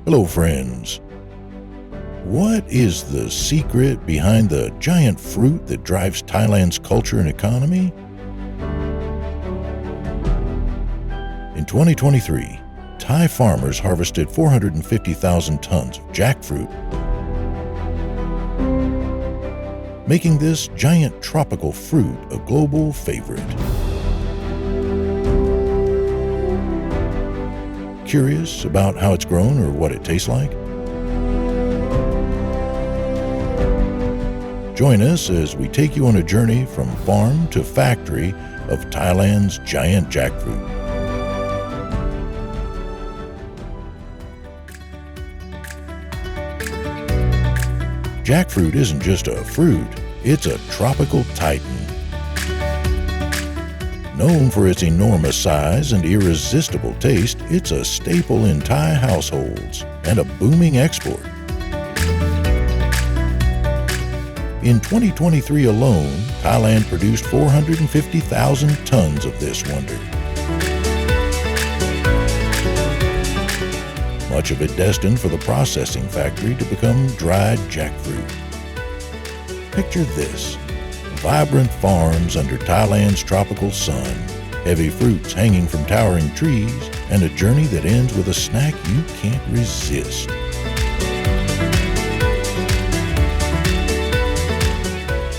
Hello, friends. What is the secret behind the giant fruit that drives Thailand's culture and economy? In 2023, Thai farmers harvested 450,000 tons of jackfruit, making this giant tropical fruit a global favorite. Curious about how it's grown or what it tastes like? Join us as we take you on a journey from farm to factory of Thailand's giant jackfruit. Jackfruit isn't just a fruit, it's a tropical titan. Known for its enormous size and irresistible taste, it's a staple in Thai households and a booming export. In 2023 alone, Thailand produced 450,000 tons of this wonder. Much of it destined for the processing factory to become dried jackfruit. Picture this: vibrant farms under Thailand's tropical sun, heavy fruits hanging from towering trees, and a journey that ends with a snack you can't resist.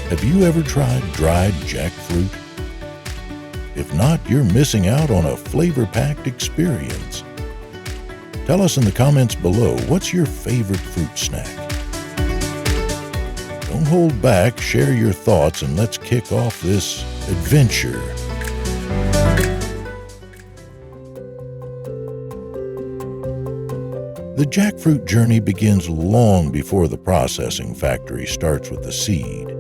Have you ever tried dried jackfruit? If not, you're missing out on a flavor-packed experience. Tell us in the comments below, what's your favorite fruit snack? Don't hold back, share your thoughts, and let's kick off this adventure. The jackfruit journey begins long before the processing factory starts with the seed.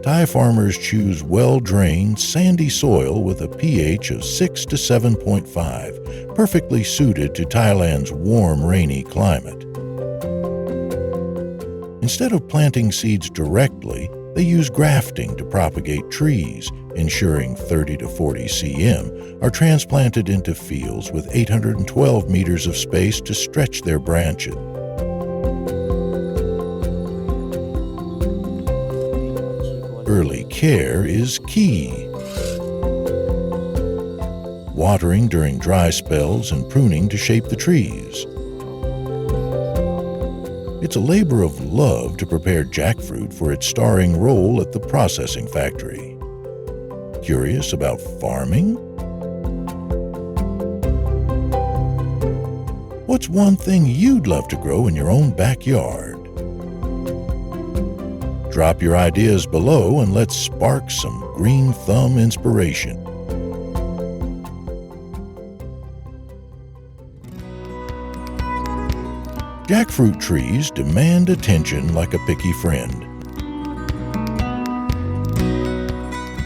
Thai farmers choose well-drained, sandy soil with a pH of 6 to 7.5, perfectly suited to Thailand's warm, rainy climate. Instead of planting seeds directly, they use grafting to propagate trees, ensuring 30 to 40 cm are transplanted into fields with 812 meters of space to stretch their branches. Early care is key. Watering during dry spells and pruning to shape the trees. It's a labor of love to prepare jackfruit for its starring role at the processing factory. Curious about farming? What's one thing you'd love to grow in your own backyard? Drop your ideas below and let's spark some green thumb inspiration. Jackfruit trees demand attention like a picky friend.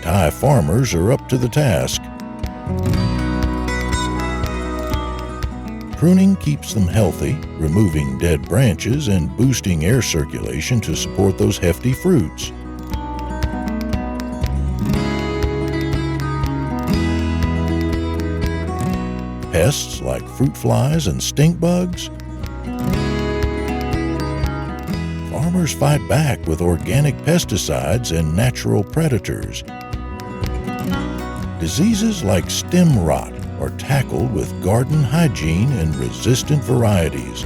Thai farmers are up to the task. Pruning keeps them healthy, removing dead branches and boosting air circulation to support those hefty fruits. Pests like fruit flies and stink bugs? Farmers fight back with organic pesticides and natural predators. Diseases like stem rot are tackled with garden hygiene and resistant varieties.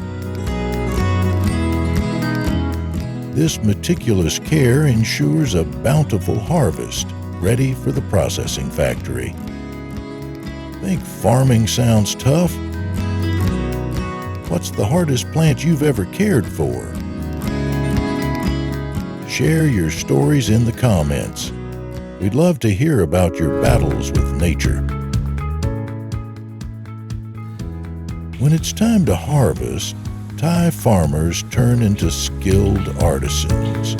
This meticulous care ensures a bountiful harvest, ready for the processing factory. Think farming sounds tough? What's the hardest plant you've ever cared for? Share your stories in the comments. We'd love to hear about your battles with nature. When it's time to harvest, Thai farmers turn into skilled artisans.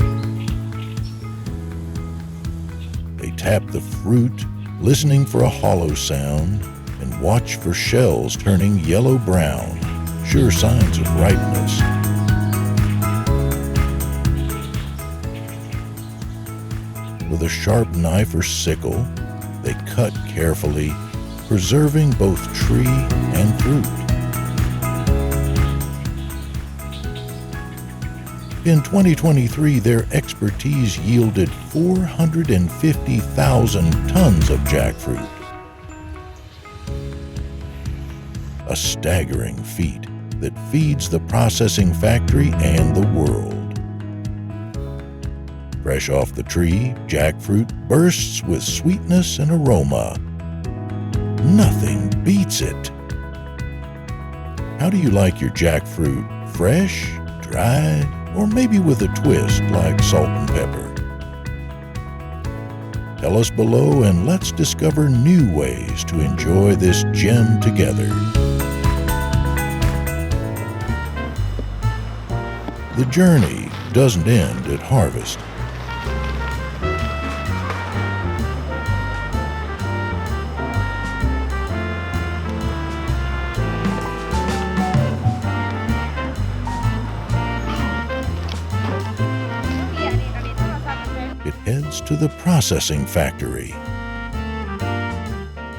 They tap the fruit, listening for a hollow sound, and watch for shells turning yellow-brown, sure signs of ripeness. With a sharp knife or sickle, they cut carefully, preserving both tree and fruit. In 2023, their expertise yielded 450,000 tons of jackfruit. A staggering feat that feeds the processing factory and the world. Fresh off the tree, jackfruit bursts with sweetness and aroma. Nothing beats it. How do you like your jackfruit? Fresh, dried, or maybe with a twist like salt and pepper? Tell us below and let's discover new ways to enjoy this gem together. The journey doesn't end at harvest. It heads to the processing factory,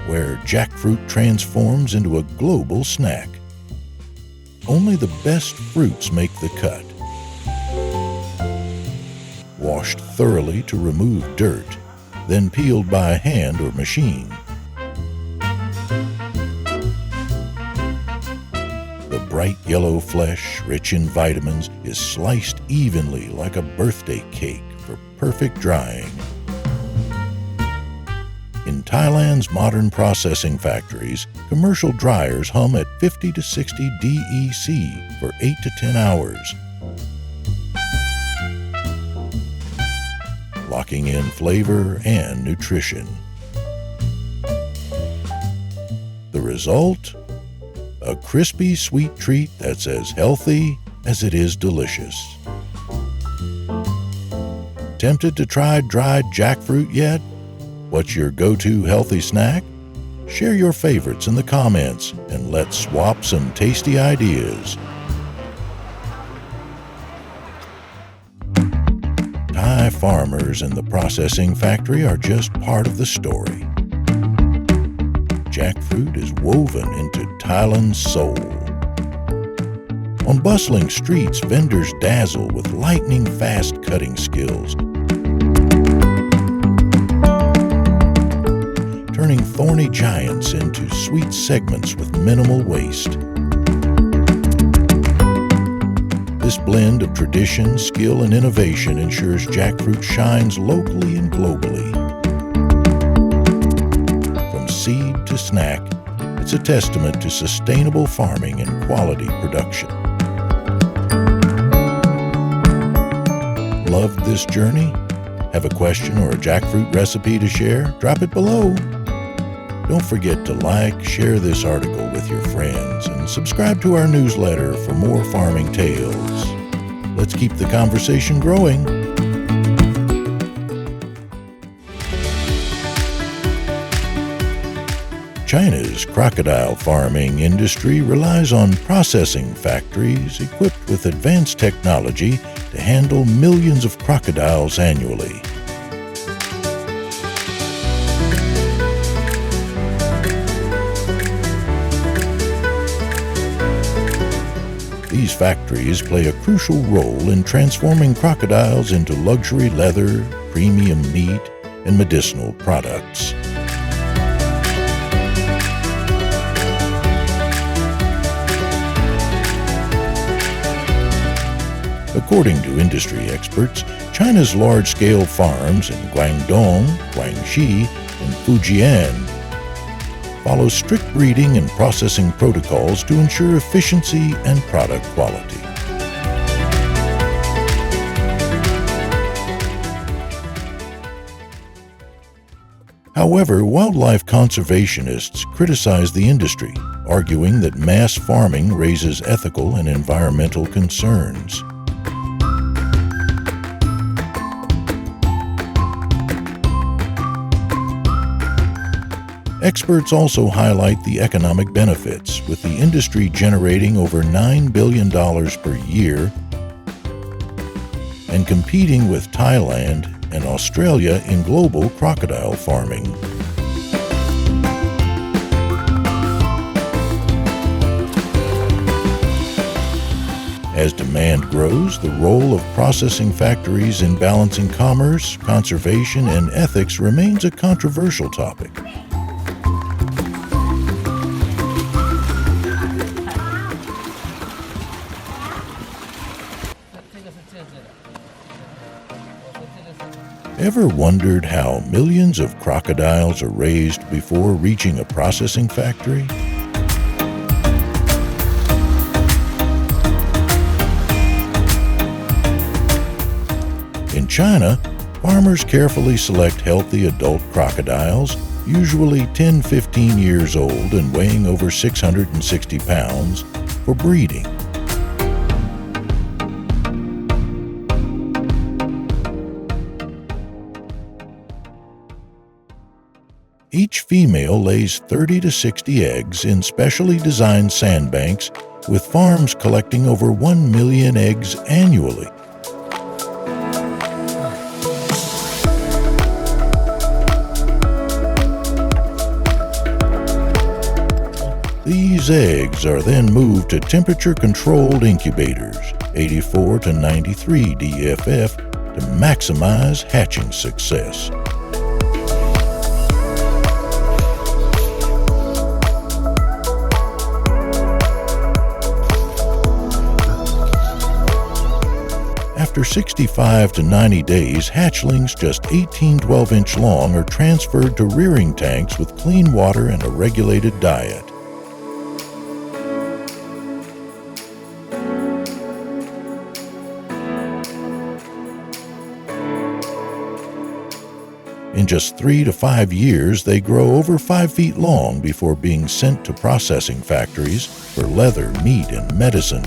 where jackfruit transforms into a global snack. Only the best fruits make the cut. Washed thoroughly to remove dirt, then peeled by hand or machine. The bright yellow flesh, rich in vitamins, is sliced evenly like a birthday cake for perfect drying. In Thailand's modern processing factories, commercial dryers hum at 50 to 60 DEC for 8 to 10 hours, locking in flavor and nutrition. The result? A crispy, sweet treat that's as healthy as it is delicious. Tempted to try dried jackfruit yet? What's your go-to healthy snack? Share your favorites in the comments and let's swap some tasty ideas. Thai farmers and the processing factory are just part of the story. Jackfruit is woven into Thailand's soul. On bustling streets, vendors dazzle with lightning-fast cutting skills, turning thorny giants into sweet segments with minimal waste. This blend of tradition, skill, and innovation ensures jackfruit shines locally and globally. From seed to snack, it's a testament to sustainable farming and quality production. Loved this journey? Have a question or a jackfruit recipe to share? Drop it below. Don't forget to like, share this article with your friends, and subscribe to our newsletter for more farming tales. Let's keep the conversation growing. China's crocodile farming industry relies on processing factories equipped with advanced technology to handle millions of crocodiles annually. These factories play a crucial role in transforming crocodiles into luxury leather, premium meat, and medicinal products. According to industry experts, China's large-scale farms in Guangdong, Guangxi, and Fujian follow strict breeding and processing protocols to ensure efficiency and product quality. However, wildlife conservationists criticize the industry, arguing that mass farming raises ethical and environmental concerns. Experts also highlight the economic benefits, with the industry generating over $9 billion per year and competing with Thailand and Australia in global crocodile farming. As demand grows, the role of processing factories in balancing commerce, conservation, and ethics remains a controversial topic. Ever wondered how millions of crocodiles are raised before reaching a processing factory? In China, farmers carefully select healthy adult crocodiles, usually 10-15 years old and weighing over 660 pounds, for breeding. Each female lays 30 to 60 eggs in specially designed sandbanks, with farms collecting over 1 million eggs annually. These eggs are then moved to temperature-controlled incubators, 84 to 93 DFF, to maximize hatching success. After 65 to 90 days, hatchlings just 18 12-inch long are transferred to rearing tanks with clean water and a regulated diet. In just 3 to 5 years, they grow over 5 feet long before being sent to processing factories for leather, meat, and medicine.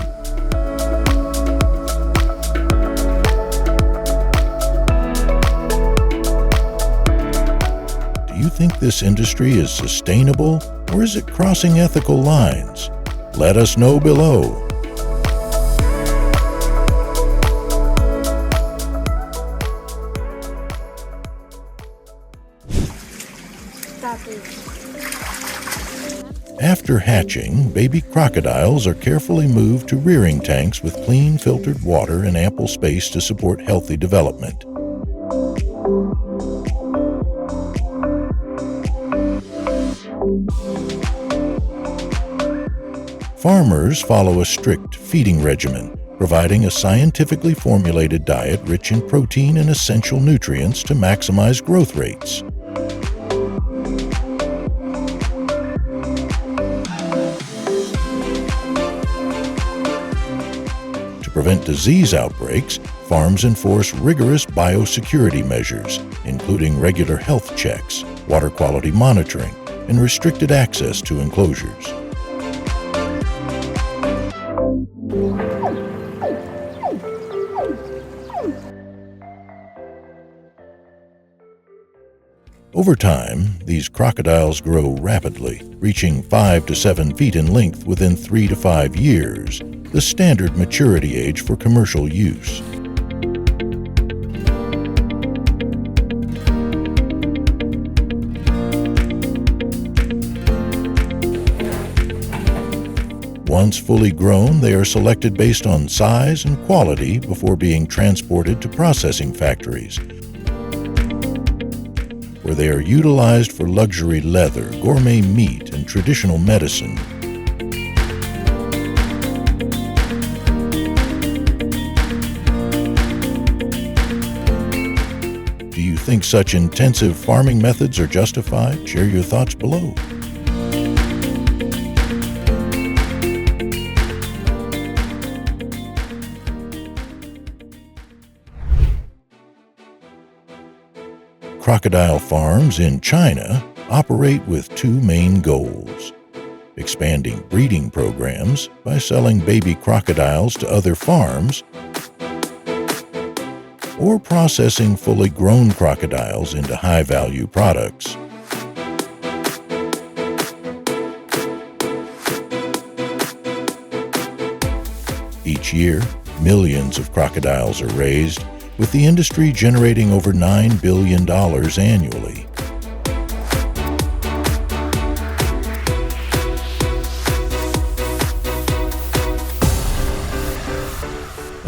Do you think this industry is sustainable, or is it crossing ethical lines? Let us know below. After hatching, baby crocodiles are carefully moved to rearing tanks with clean, filtered water and ample space to support healthy development. Farmers follow a strict feeding regimen, providing a scientifically formulated diet rich in protein and essential nutrients to maximize growth rates. To prevent disease outbreaks, farms enforce rigorous biosecurity measures, including regular health checks, water quality monitoring, and restricted access to enclosures. Over time, these crocodiles grow rapidly, reaching 5 to 7 feet in length within 3 to 5 years, the standard maturity age for commercial use. Once fully grown, they are selected based on size and quality before being transported to processing factories, where they are utilized for luxury leather, gourmet meat, and traditional medicine. Do you think such intensive farming methods are justified? Share your thoughts below. Crocodile farms in China operate with two main goals: expanding breeding programs by selling baby crocodiles to other farms, or processing fully grown crocodiles into high-value products. Each year, millions of crocodiles are raised, with the industry generating over $9 billion annually.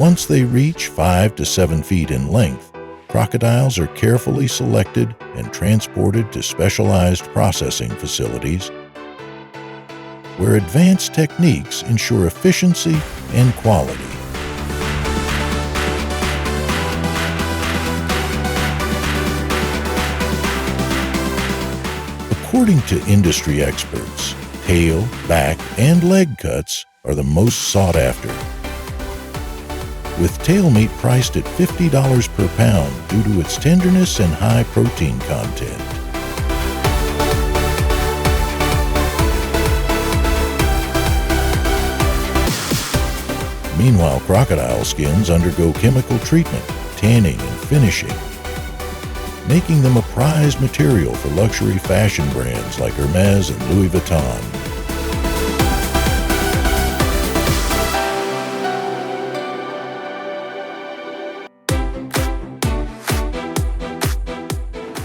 Once they reach 5 to 7 feet in length, crocodiles are carefully selected and transported to specialized processing facilities where advanced techniques ensure efficiency and quality. According to industry experts, tail, back, and leg cuts are the most sought after, with tail meat priced at $50 per pound due to its tenderness and high protein content. Meanwhile, crocodile skins undergo chemical treatment, tanning, and finishing, making them a prized material for luxury fashion brands like Hermes and Louis Vuitton.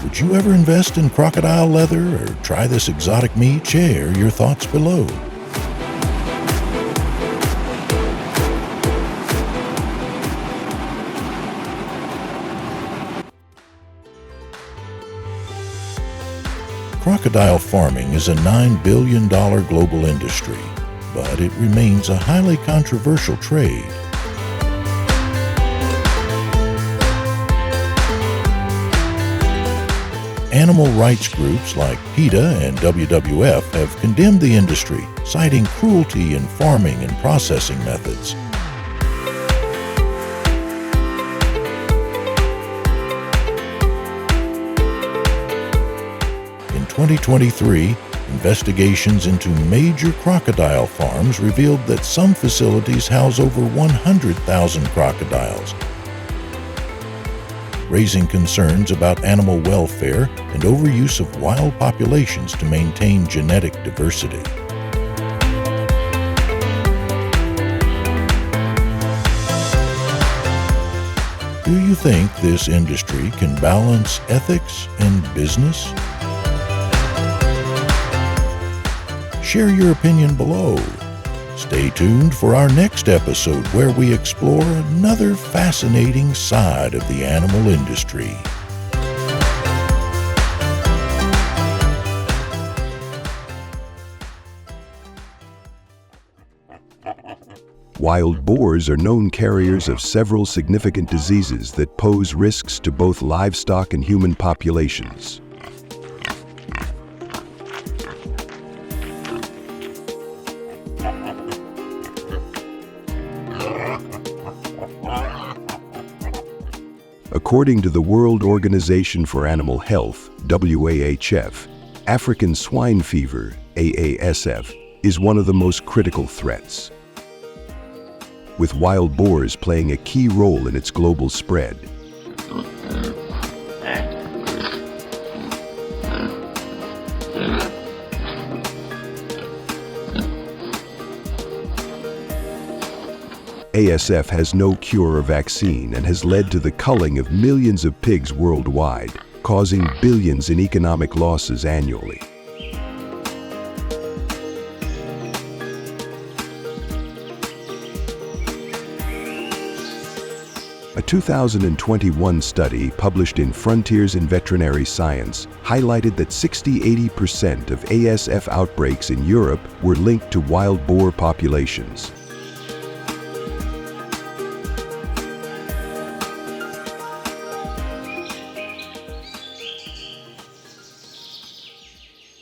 Would you ever invest in crocodile leather or try this exotic meat? Share your thoughts below. Crocodile farming is a $9 billion global industry, but it remains a highly controversial trade. Animal rights groups like PETA and WWF have condemned the industry, citing cruelty in farming and processing methods. In 2023, investigations into major crocodile farms revealed that some facilities house over 100,000 crocodiles, raising concerns about animal welfare and overuse of wild populations to maintain genetic diversity. Do you think this industry can balance ethics and business? Share your opinion below. Stay tuned for our next episode where we explore another fascinating side of the animal industry. Wild boars are known carriers of several significant diseases that pose risks to both livestock and human populations. According to the World Organization for Animal Health, WAHF, African swine fever, AASF, is one of the most critical threats, with wild boars playing a key role in its global spread. ASF has no cure or vaccine and has led to the culling of millions of pigs worldwide, causing billions in economic losses annually. A 2021 study published in Frontiers in Veterinary Science highlighted that 60–80% of ASF outbreaks in Europe were linked to wild boar populations.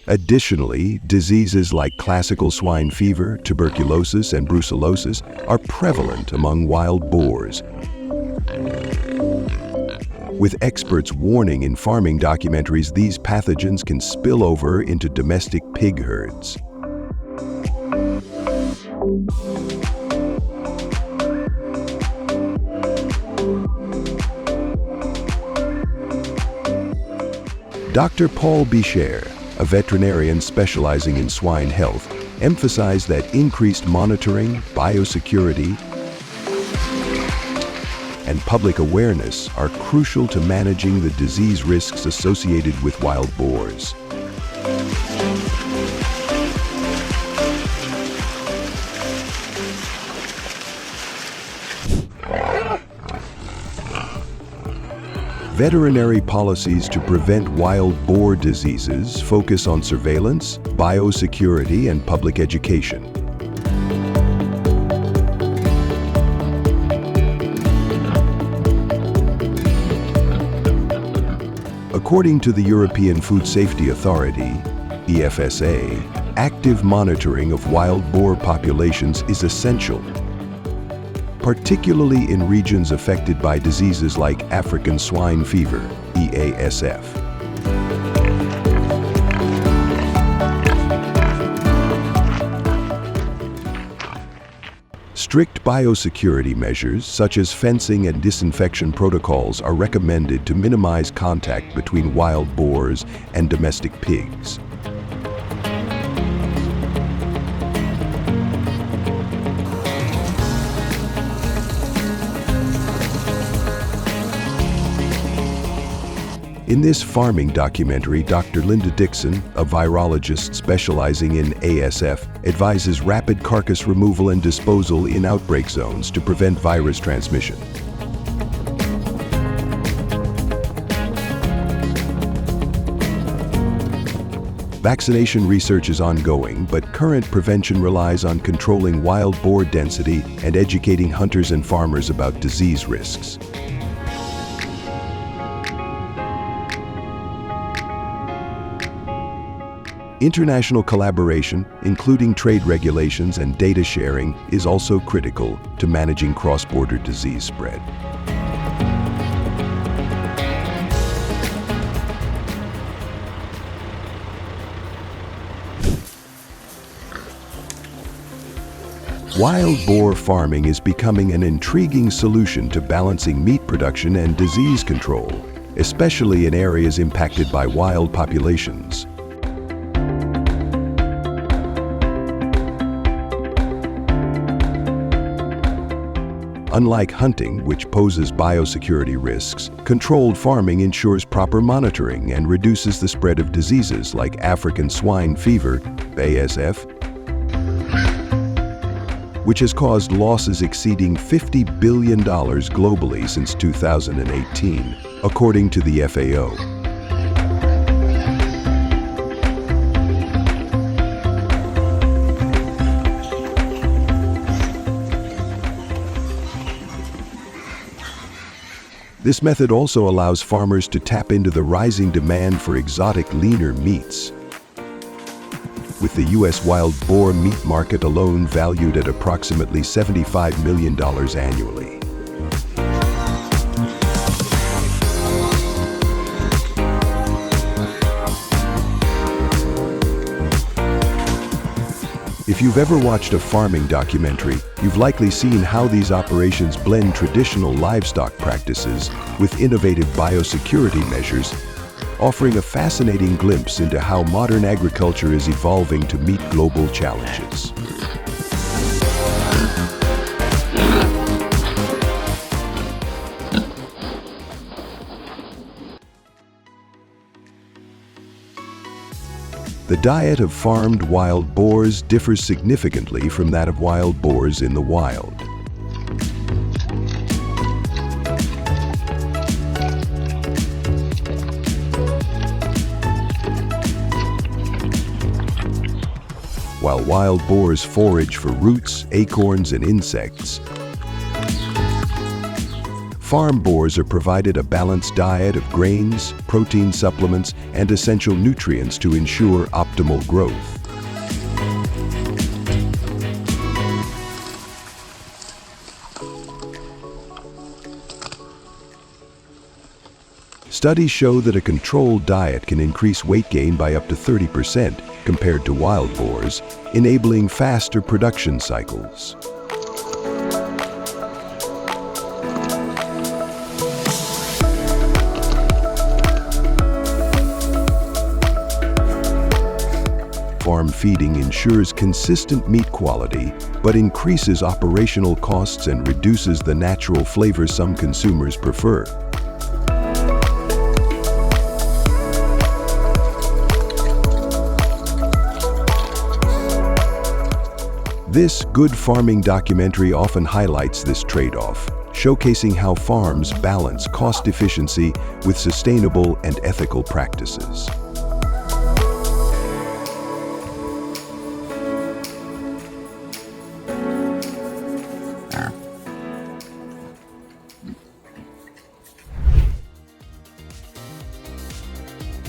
Additionally, diseases like classical swine fever, tuberculosis, and brucellosis are prevalent among wild boars, with experts warning in farming documentaries these pathogens can spill over into domestic pig herds. Dr. Paul Bichère, a veterinarian specializing in swine health, emphasized that increased monitoring, biosecurity, and public awareness are crucial to managing the disease risks associated with wild boars. Veterinary policies to prevent wild boar diseases focus on surveillance, biosecurity, and public education. According to the European Food Safety Authority, EFSA, active monitoring of wild boar populations is essential, particularly in regions affected by diseases like African swine fever, EASF. Strict biosecurity measures, such as fencing and disinfection protocols, are recommended to minimize contact between wild boars and domestic pigs. In this farming documentary, Dr. Linda Dixon, a virologist specializing in ASF, advises rapid carcass removal and disposal in outbreak zones to prevent virus transmission. Vaccination research is ongoing, but current prevention relies on controlling wild boar density and educating hunters and farmers about disease risks. International collaboration, including trade regulations and data sharing, is also critical to managing cross-border disease spread. Wild boar farming is becoming an intriguing solution to balancing meat production and disease control, especially in areas impacted by wild populations. Unlike hunting, which poses biosecurity risks, controlled farming ensures proper monitoring and reduces the spread of diseases like African swine fever, ASF, which has caused losses exceeding $50 billion globally since 2018, according to the FAO. This method also allows farmers to tap into the rising demand for exotic, leaner meats. With the U.S. wild boar meat market alone valued at approximately $75 million annually. If you've ever watched a farming documentary, you've likely seen how these operations blend traditional livestock practices with innovative biosecurity measures, offering a fascinating glimpse into how modern agriculture is evolving to meet global challenges. The diet of farmed wild boars differs significantly from that of wild boars in the wild. While wild boars forage for roots, acorns, and insects, farm boars are provided a balanced diet of grains, protein supplements, and essential nutrients to ensure optimal growth. Studies show that a controlled diet can increase weight gain by up to 30% compared to wild boars, enabling faster production cycles. Farm feeding ensures consistent meat quality, but increases operational costs and reduces the natural flavor some consumers prefer. This good farming documentary often highlights this trade-off, showcasing how farms balance cost efficiency with sustainable and ethical practices.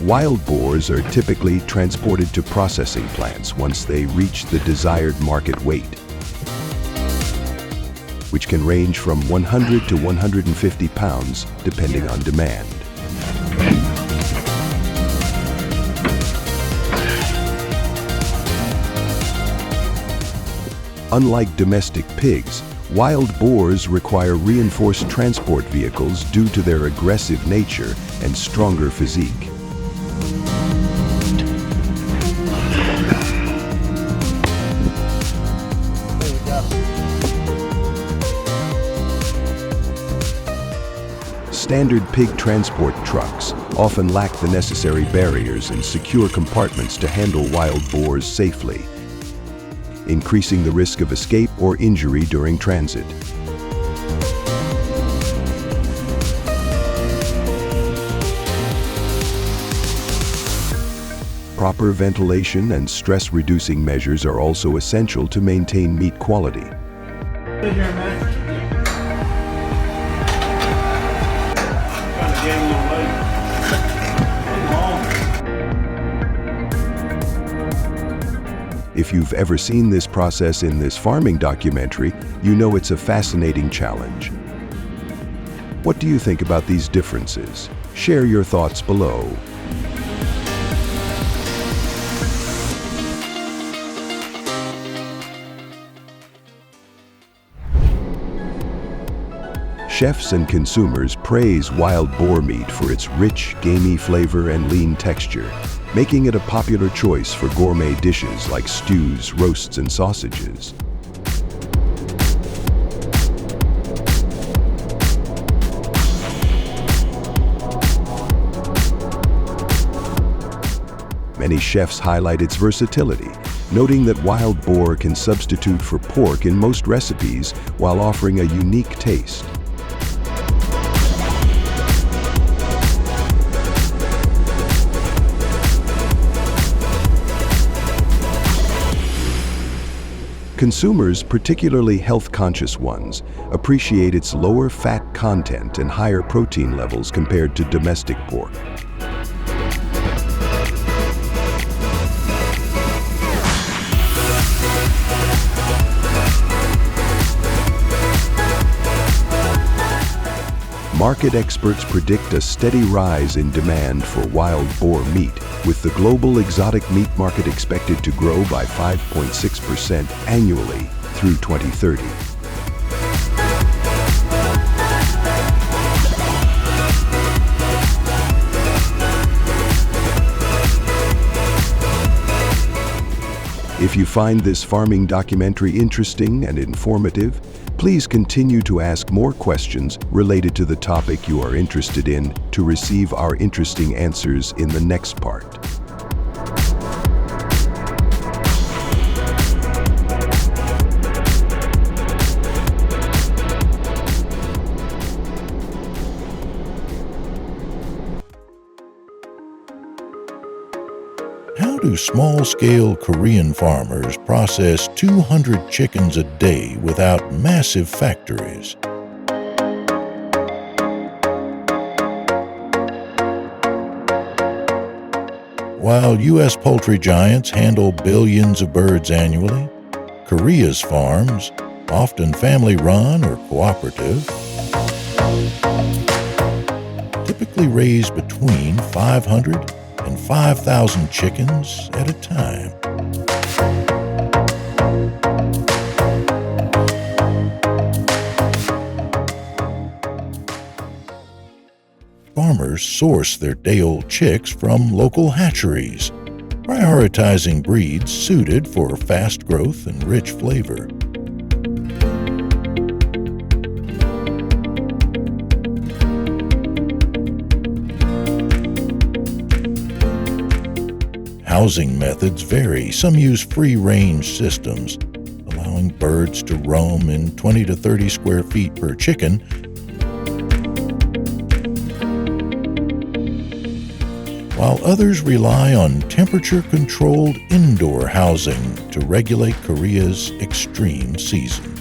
Wild boars are typically transported to processing plants once they reach the desired market weight, which can range from 100 to 150 pounds depending on demand. Unlike domestic pigs, wild boars require reinforced transport vehicles due to their aggressive nature and stronger physique. Standard pig transport trucks often lack the necessary barriers and secure compartments to handle wild boars safely, increasing the risk of escape or injury during transit. Proper ventilation and stress-reducing measures are also essential to maintain meat quality. If you've ever seen this process in this farming documentary, you know it's a fascinating challenge. What do you think about these differences? Share your thoughts below. Chefs and consumers praise wild boar meat for its rich, gamey flavor and lean texture, making it a popular choice for gourmet dishes like stews, roasts, and sausages. Many chefs highlight its versatility, noting that wild boar can substitute for pork in most recipes while offering a unique taste. Consumers, particularly health-conscious ones, appreciate its lower fat content and higher protein levels compared to domestic pork. Market experts predict a steady rise in demand for wild boar meat, with the global exotic meat market expected to grow by 5.6% annually through 2030. If you find this farming documentary interesting and informative, please continue to ask more questions related to the topic you are interested in to receive our interesting answers in the next part. How do small-scale Korean farmers process 200 chickens a day without massive factories? While U.S. poultry giants handle billions of birds annually, Korea's farms, often family-run or cooperative, typically raise between 500 and 5,000 chickens at a time. Farmers source their day-old chicks from local hatcheries, prioritizing breeds suited for fast growth and rich flavor. Housing methods vary. Some use free-range systems, allowing birds to roam in 20 to 30 square feet per chicken, while others rely on temperature-controlled indoor housing to regulate Korea's extreme seasons.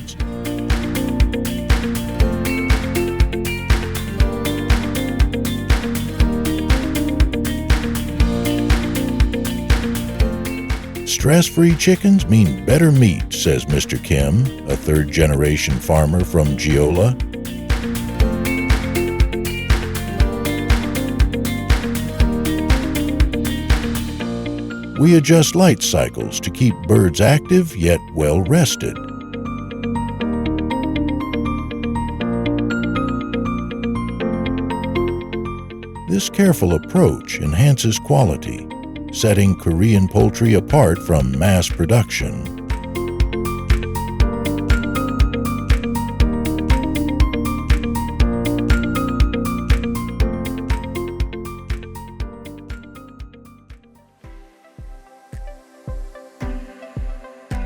Stress-free chickens mean better meat, says Mr. Kim, a third-generation farmer from Jeolla. We adjust light cycles to keep birds active yet well-rested. This careful approach enhances quality, setting Korean poultry apart from mass production.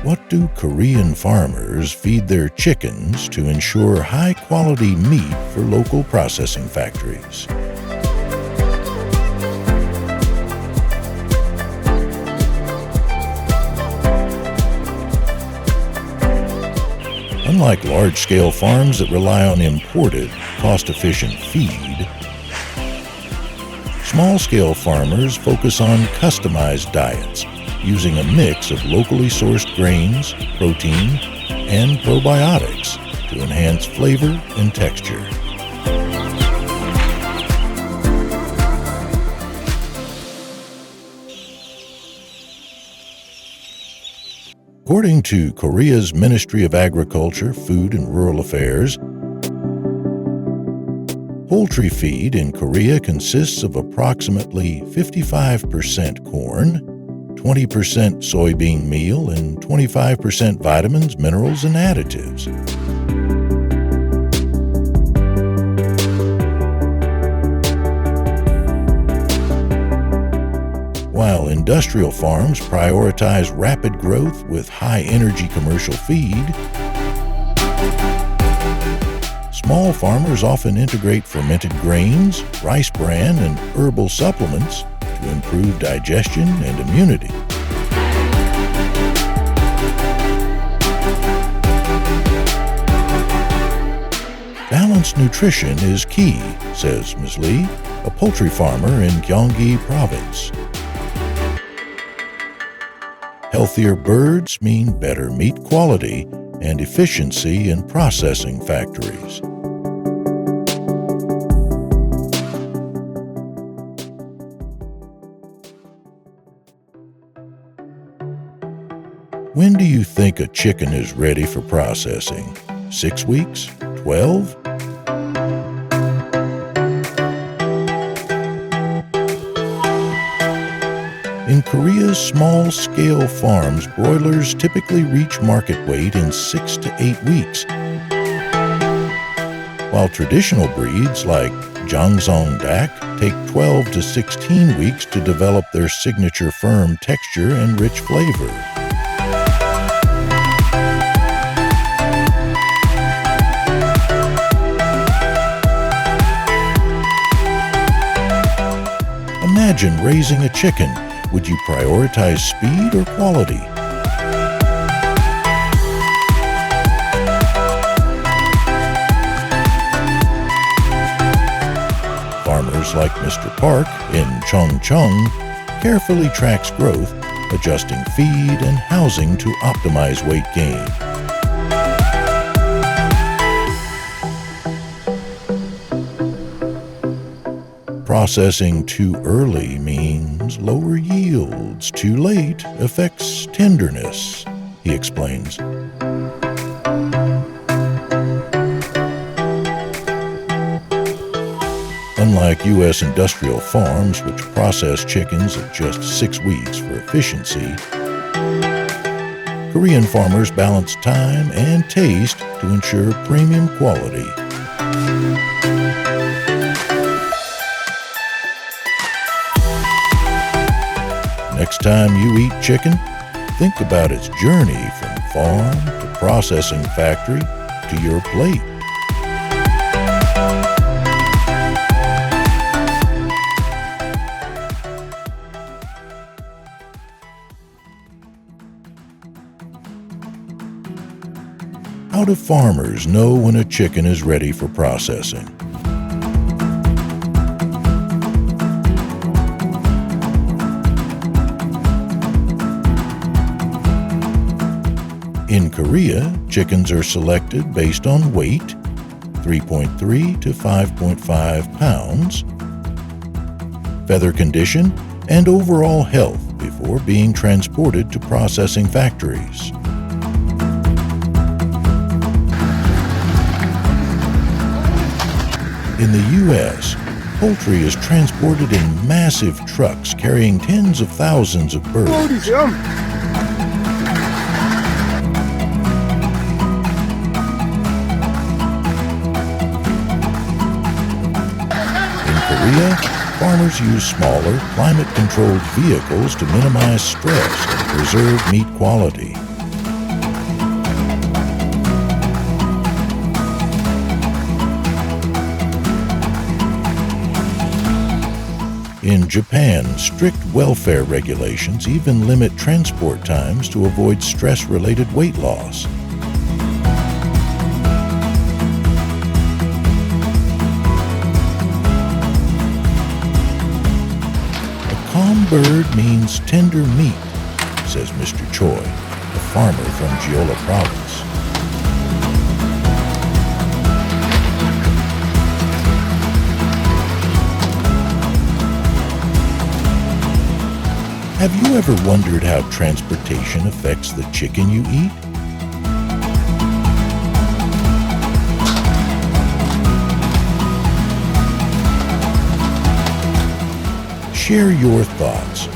What do Korean farmers feed their chickens to ensure high-quality meat for local processing factories? Unlike large-scale farms that rely on imported, cost-efficient feed, small-scale farmers focus on customized diets, using a mix of locally sourced grains, protein, and probiotics to enhance flavor and texture. According to Korea's Ministry of Agriculture, Food and Rural Affairs, poultry feed in Korea consists of approximately 55% corn, 20% soybean meal, and 25% vitamins, minerals, and additives. While industrial farms prioritize rapid growth with high-energy commercial feed, small farmers often integrate fermented grains, rice bran, and herbal supplements to improve digestion and immunity. Balanced nutrition is key, says Ms. Lee, a poultry farmer in Gyeonggi Province. Healthier birds mean better meat quality and efficiency in processing factories. When do you think a chicken is ready for processing? 6 weeks? 12? In Korea's small-scale farms, broilers typically reach market weight in 6 to 8 weeks, while traditional breeds like Dak take 12 to 16 weeks to develop their signature firm texture and rich flavor. Imagine raising a chicken. Would you prioritize speed or quality? Farmers like Mr. Park in Cheongcheong carefully tracks growth, adjusting feed and housing to optimize weight gain. Processing too early means lower yields. Too late affects tenderness, he explains. Unlike U.S. industrial farms, which process chickens at just 6 weeks for efficiency, Korean farmers balance time and taste to ensure premium quality. Next time you eat chicken, think about its journey from farm to processing factory to your plate. How do farmers know when a chicken is ready for processing? In Korea, chickens are selected based on weight, 3.3 to 5.5 pounds, feather condition, and overall health before being transported to processing factories. In the U.S., poultry is transported in massive trucks carrying tens of thousands of birds. In Korea, farmers use smaller, climate-controlled vehicles to minimize stress and preserve meat quality. In Japan, strict welfare regulations even limit transport times to avoid stress-related weight loss. A calm bird means tender meat, says Mr. Choi, a farmer from Jeolla Province. Have you ever wondered how transportation affects the chicken you eat? Share your thoughts.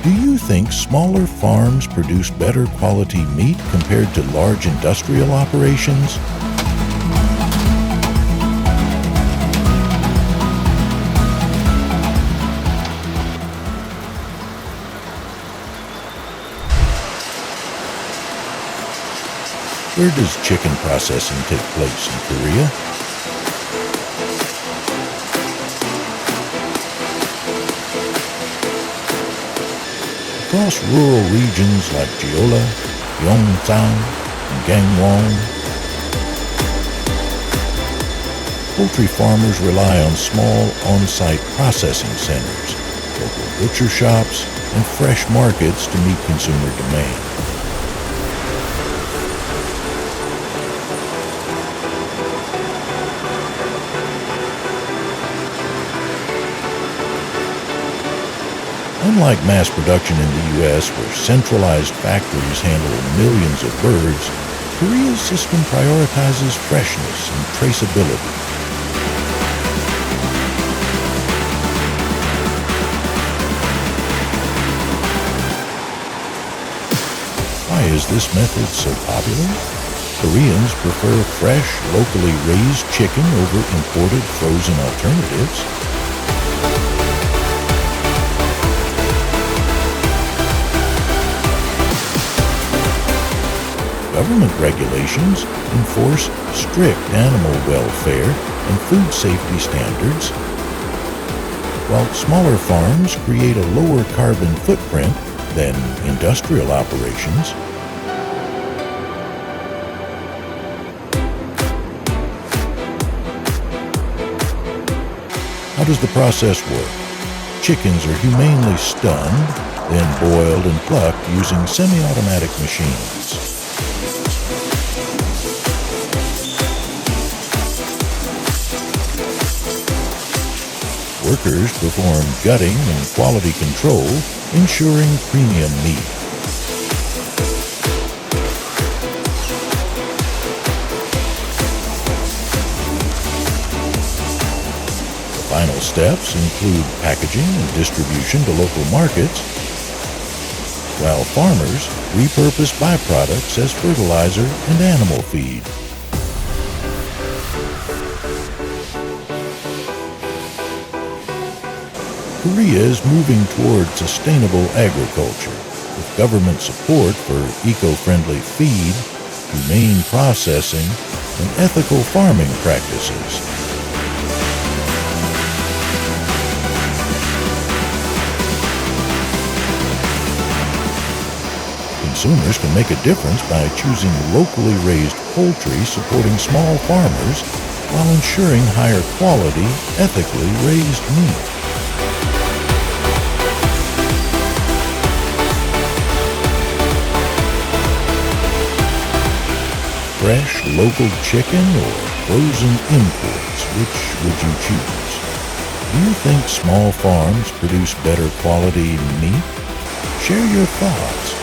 Do you think smaller farms produce better quality meat compared to large industrial operations? Where does chicken processing take place in Korea? Across rural regions like Jeolla, Gyeongsang, and Gangwon, poultry farmers rely on small on-site processing centers, local butcher shops, and fresh markets to meet consumer demand. Unlike mass production in the U.S., where centralized factories handle millions of birds, Korea's system prioritizes freshness and traceability. Why is this method so popular? Koreans prefer fresh, locally raised chicken over imported frozen alternatives. Government regulations enforce strict animal welfare and food safety standards, while smaller farms create a lower carbon footprint than industrial operations. How does the process work? Chickens are humanely stunned, then boiled and plucked using semi-automatic machines. Workers perform gutting and quality control, ensuring premium meat. The final steps include packaging and distribution to local markets, while farmers repurpose byproducts as fertilizer and animal feed. Korea is moving toward sustainable agriculture, with government support for eco-friendly feed humane processing, and ethical farming practices. Consumers can make a difference by choosing locally raised poultry supporting small farmers while ensuring higher quality, ethically raised meat. Fresh, local chicken or frozen imports, which would you choose? Do you think small farms produce better quality meat? Share your thoughts.